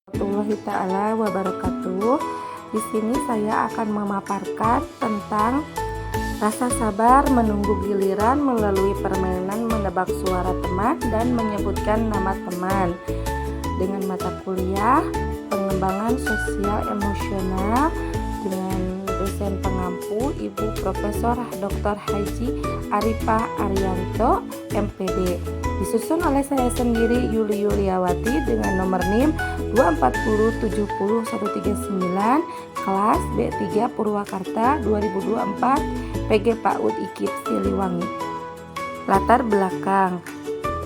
Warahmatullahi Ta'ala wabarakatuh. Di sini saya akan memaparkan tentang rasa sabar menunggu giliran melalui permainan menebak suara teman dan menyebutkan nama teman dengan mata kuliah pengembangan sosial emosional dengan dosen pengampu Ibu Profesor Dr. Haji Arifah Arianto MPD, disusun oleh saya sendiri Yuli Yuliawati dengan nomor NIM 240700139 kelas B3 Purwakarta 2024 PG PAUD IKIP Siliwangi. Latar belakang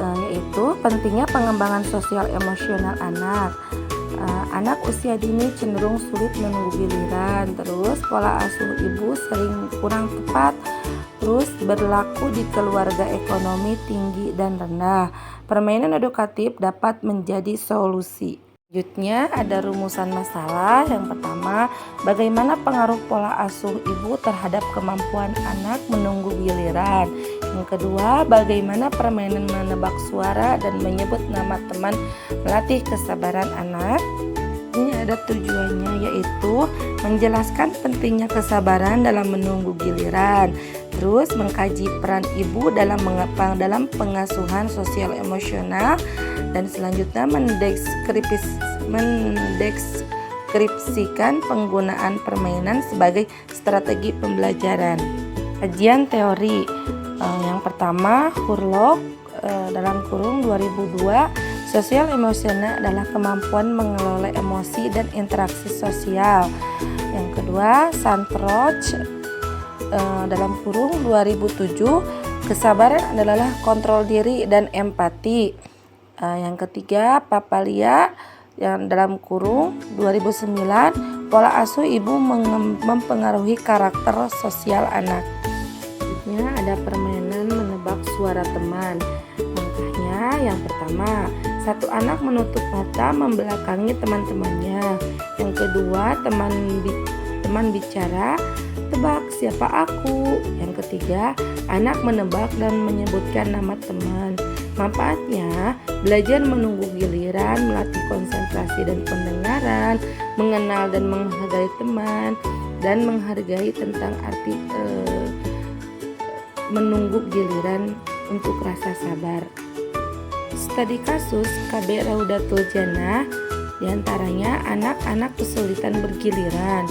yaitu pentingnya pengembangan sosial emosional anak. Anak usia dini cenderung sulit menunggu giliran, terus pola asuh ibu sering kurang tepat, terus berlaku di keluarga ekonomi tinggi dan rendah. Permainan edukatif dapat menjadi solusi. Selanjutnya ada rumusan masalah. Yang pertama, bagaimana pengaruh pola asuh ibu terhadap kemampuan anak menunggu giliran. Yang kedua, bagaimana permainan menebak suara dan menyebut nama teman melatih kesabaran anak. Ini ada tujuannya, yaitu menjelaskan pentingnya kesabaran dalam menunggu giliran, terus mengkaji peran ibu dalam pengasuhan sosial emosional, dan selanjutnya mendeskripsikan penggunaan permainan sebagai strategi pembelajaran. Kajian teori yang pertama, Hurlock dalam kurung 2002, sosial emosional adalah kemampuan mengelola emosi dan interaksi sosial. Yang kedua, Santroch dalam kurung 2007, kesabaran adalah kontrol diri dan empati. Yang ketiga, Papalia yang dalam kurung 2009, pola asuh ibu mempengaruhi karakter sosial anak. Selanjutnya ada permainan menebak suara teman. Langkahnya yang pertama, satu anak menutup mata membelakangi teman-temannya. Yang kedua, teman bicara, tebak siapa aku. Yang ketiga, anak menebak dan menyebutkan nama teman. Manfaatnya, belajar menunggu giliran, melatih konsentrasi dan pendengaran, mengenal dan menghargai teman, dan menghargai tentang arti menunggu giliran untuk rasa sabar. Studi kasus KB Raudatul Jannah, diantaranya anak-anak kesulitan bergiliran.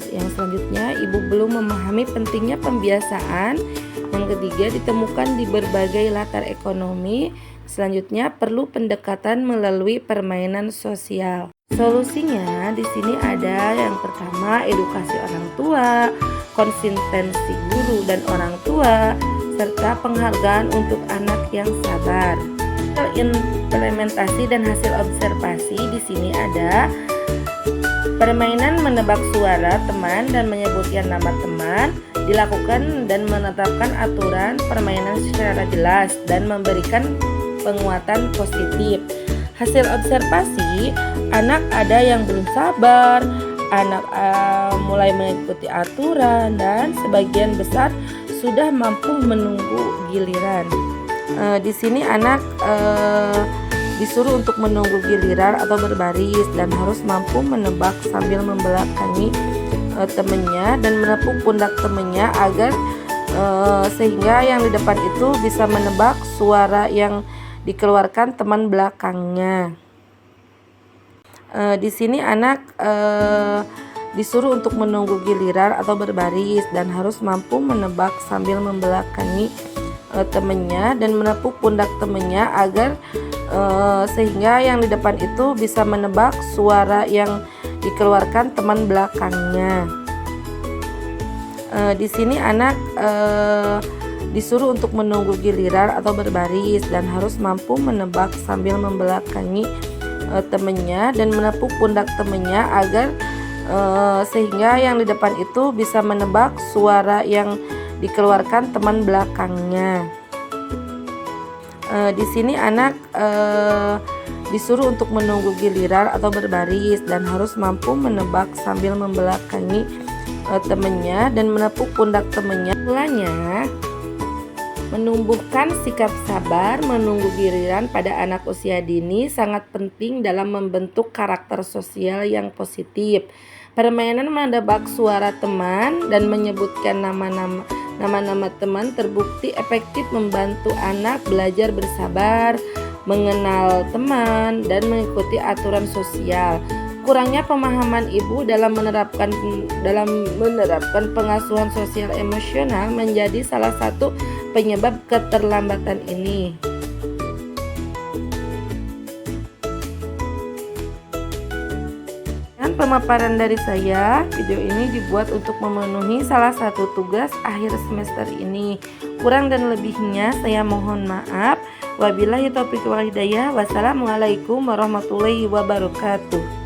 Yang selanjutnya, ibu belum memahami pentingnya pembiasaan. Yang ketiga, ditemukan di berbagai latar ekonomi. Selanjutnya, perlu pendekatan melalui permainan sosial. Solusinya di sini ada yang pertama, edukasi orang tua, konsistensi guru dan orang tua, serta penghargaan untuk anak yang sabar. Implementasi dan hasil observasi di sini ada permainan menebak suara teman dan menyebutkan nama teman dilakukan dan menetapkan aturan permainan secara jelas dan memberikan penguatan positif. Hasil observasi, anak ada yang belum sabar, anak mulai mengikuti aturan, dan sebagian besar sudah mampu menunggu giliran. Di sini anak disuruh untuk menunggu giliran atau berbaris dan harus mampu menebak sambil membelakangi temannya dan menepuk pundak temannya agar sehingga yang di depan itu bisa menebak suara yang dikeluarkan teman belakangnya. Di sini anak disuruh untuk menunggu giliran atau berbaris dan harus mampu menebak sambil membelakangi temannya dan menepuk pundak temannya agar sehingga yang di depan itu bisa menebak suara yang dikeluarkan teman belakangnya. Di sini anak disuruh untuk menunggu giliran atau berbaris dan harus mampu menebak sambil membelakangi temannya dan menepuk pundak temannya agar sehingga yang di depan itu bisa menebak suara yang dikeluarkan teman belakangnya. Di sini anak disuruh untuk menunggu giliran atau berbaris dan harus mampu menebak sambil membelakangi temannya dan menepuk pundak temannya. Mulanya Menumbuhkan sikap sabar menunggu giliran pada anak usia dini sangat penting dalam membentuk karakter sosial yang positif. Permainan menebak suara teman dan menyebutkan nama-nama teman terbukti efektif membantu anak belajar bersabar, mengenal teman, dan mengikuti aturan sosial. Kurangnya pemahaman ibu dalam menerapkan pengasuhan sosial emosional menjadi salah satu penyebab keterlambatan ini. Dan pemaparan dari saya, video ini dibuat untuk memenuhi salah satu tugas akhir semester ini. Kurang dan lebihnya saya mohon maaf. Wabillahi taufiq wal hidayah. Wassalamualaikum warahmatullahi wabarakatuh.